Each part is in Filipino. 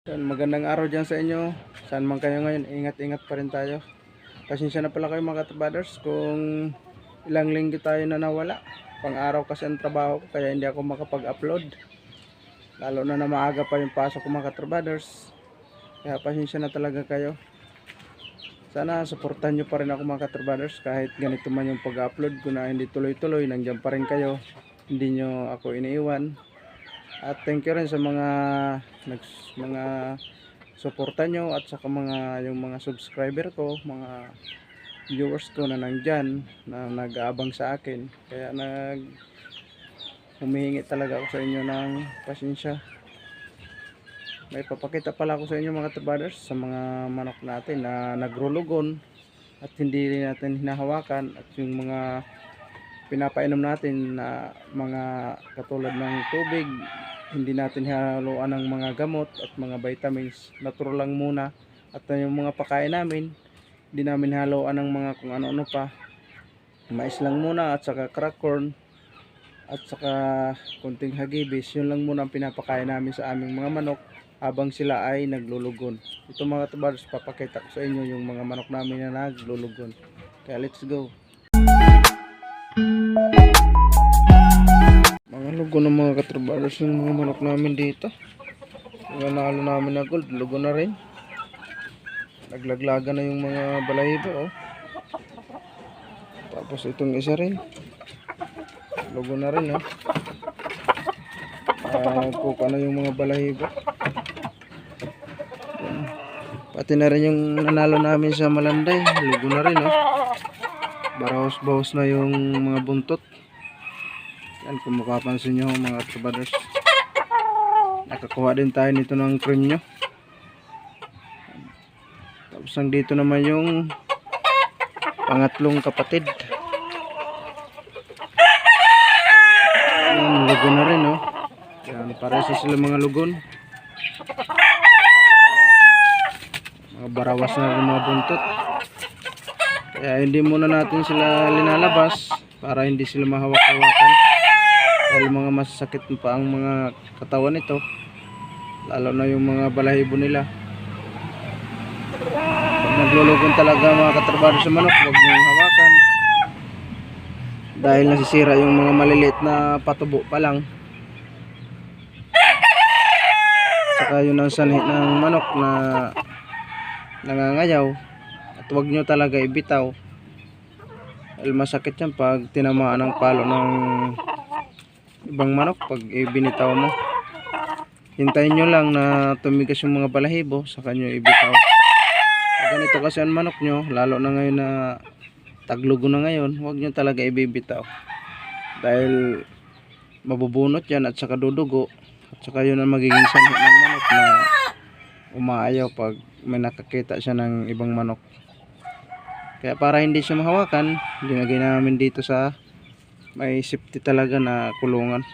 Yan, magandang araw dyan sa inyo. Saan man kayo ngayon, ingat-ingat pa rin tayo. Pasensya na pala kayo mga katrabaders kung ilang linggo tayo na nawala. Pang-araw kasi ang trabaho ko kaya hindi ako makapag-upload. Lalo na maaga pa yung pasok ko mga katrabaders. Kaya pasensya na talaga kayo. Sana suportahan nyo pa rin ako mga katrabaders kahit ganito man yung pag-upload ko na hindi tuloy-tuloy. Nandiyan pa rin kayo. Hindi nyo ako iniiwan. At thank you rin sa mga suporta nyo at saka yung mga subscriber ko, mga viewers ko na nandyan na nag-aabang sa akin. Kaya humihingi talaga ako sa inyo ng pasensya. May papakita pala ako sa inyo mga brothers sa mga manok natin na nagrulugon at hindi natin hinahawakan, at yung mga pinapainom natin na mga katulad ng tubig, hindi natin haluan ng mga gamot at mga vitamins, natural lang muna. At yung mga pakain namin, hindi namin haluan ng mga kung ano-ano pa, mais lang muna at saka crack corn at saka kunting hagibis. Yun lang muna ang pinapakain namin sa aming mga manok habang sila ay naglulugon. Ito mga tabars, papakita ko sa inyo yung mga manok namin na naglulugon. Kaya let's go. Mga lugo ng mga katrabalos yung mga manok namin dito. Yung nalo namin na gold, lugo na rin. Naglaglaga na yung mga balahibo, oh. Tapos itong isa rin, lugo na rin, oh. Puka na yung mga balahibo. Pati na rin yung nanalo namin sa Malanday, lugo na rin, oh. Barahos-bahos na yung mga buntot. Yan, kung makapansin nyo mga kabaders, nakakuha din tayo nito ng cream nyo. Tapos ang dito naman yung pangatlong kapatid. Yan, lugon na rin, oh. Yan, pares sila mga lugon. Mga barawas na rin mga buntot. Kaya hindi muna natin sila linalabas para hindi sila mahawak-hawakan. Dahil mga masasakit pa ang mga katawan nito, lalo na yung mga balahibo nila. Pag naglulugon talaga mga katrabaho sa manok, huwag niyong hawakan dahil nasisira yung mga maliliit na patubo pa lang. Saka yun ang sanhi ng manok na nangangayaw, at huwag nyo talaga ibitaw dahil masakit yan pag tinamaan ng palo ng ibang manok. Pag ibinitaw mo, hintayin nyo lang na tumigas yung mga balahibo, saka nyo ibitaw. Pag ganito kasi ang manok nyo, lalo na ngayon na taglugo na ngayon, huwag nyo talaga ibibitaw dahil mabubunot yan at saka dudugo, at saka yun ang magiging sanhi ng manok na umaayaw pag may nakakita siya ng ibang manok. Kaya para hindi siya mahawakan, ginagay namin dito sa may safety talaga na kulungan.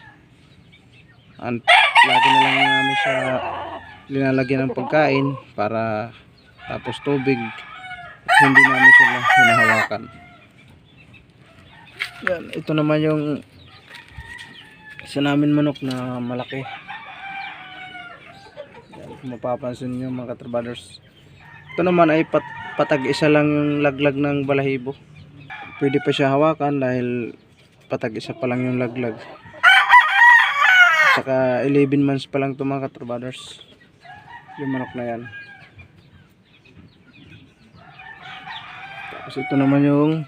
Lagi na lang namin siya linalagyan ng pagkain para, tapos tubig, at hindi namin sila hinahawakan. Yan, ito naman yung isa namin manok na malaki. Yan, kung mapapansin nyo mga katrabaders, ito naman ay patag isa lang yung laglag ng balahibo. Pwede pa siya hawakan dahil patag isa pa lang yung laglag. Saka 11 months pa lang ito mga katrabaders, yung manok na yan. Tapos ito naman yung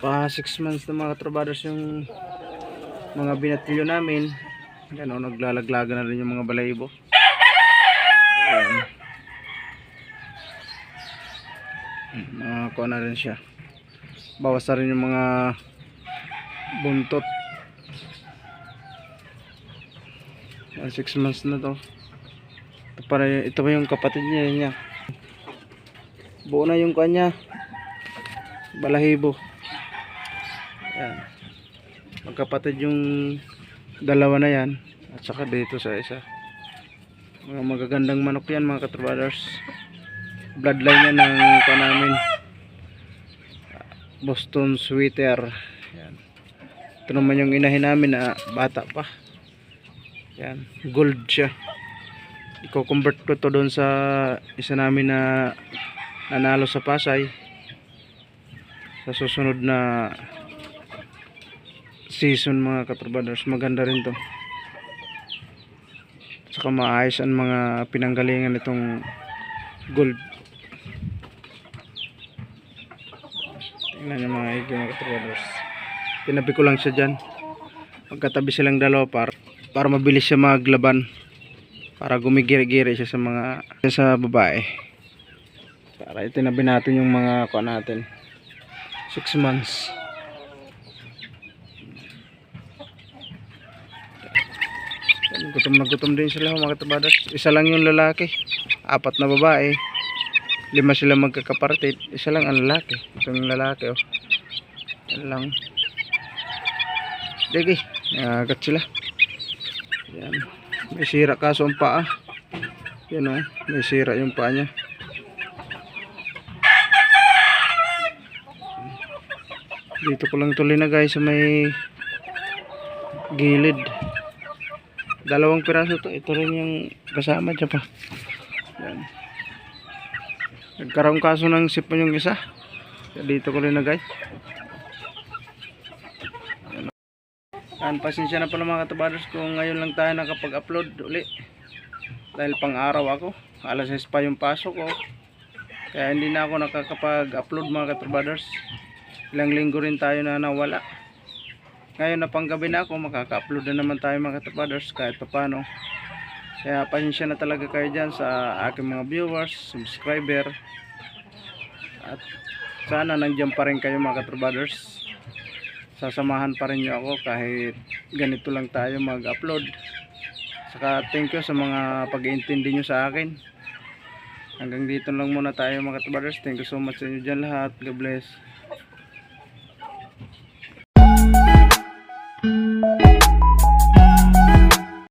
6 months na mga katrabaders, yung mga binatilyo namin. Yan, oh, naglalaglaga na rin yung mga balahibo. Ayan. Makakuha na rin siya, bawas na rin yung mga buntot. 6 months na to. Ito pa yung kapatid niya. Buo na yung kanya balahibo. Ayan, magkapatid yung dalawa na yan, at saka dito sa isa. Mga magagandang manok yan mga katrabaders. Bloodline yan ng namin, Boston Sweater. Yan. Ito naman yung inahin namin na bata pa. Yan, gold siya. i-convert ko to doon sa isa namin na nanalo sa Pasay sa susunod na season mga katrabaders. Maganda rin to, saka maayos ang mga pinanggalingan nitong gold. Tingnan nyo mga higit mga katrabaders, tinabi ko lang siya dyan, magkatabi silang dalawa para mabilis siya maglaban, para gumigiri-giri siya sa babae, para itinabi natin yung mga kuha natin 6 months. Gutom na gutom din sila mga katrabaders. Isa lang yung lalaki, 4 na babae, 5 sila magkakapartit, isa lang ang lalaki. Itong lalaki oh, yan lang. Digi, nagagat sila. Yan. May sira kaso ang paa. Yan oh, may sira yung paa niya. Dito ko lang tuloy na guys sa may gilid. 2 piraso to. Ito rin yung kasama dyan pa. Yan. Nagkaroon kaso ng sipon yung isa. Dito ko rin na guys. Yan. Pasensya na pala mga katrabaders kung ngayon lang tayo nakapag-upload uli. Dahil pang araw ako. Alas 6 pa yung pasok ko. Kaya hindi na ako nakakapag-upload mga katrabaders. Ilang linggo rin tayo na nawala. Ngayon na panggabi na ako, makaka-upload na naman tayo mga katrabaders kahit papano. Kaya pasensya na talaga kayo dyan sa aking mga viewers, subscriber. At sana nandiyan pa rin kayo mga katrabaders. Sasamahan pa rin nyo ako kahit ganito lang tayo mag-upload. Saka thank you sa mga pag-iintindi nyo sa akin. Hanggang dito lang muna tayo mga katrabaders. Thank you so much sa inyo dyan lahat. God bless.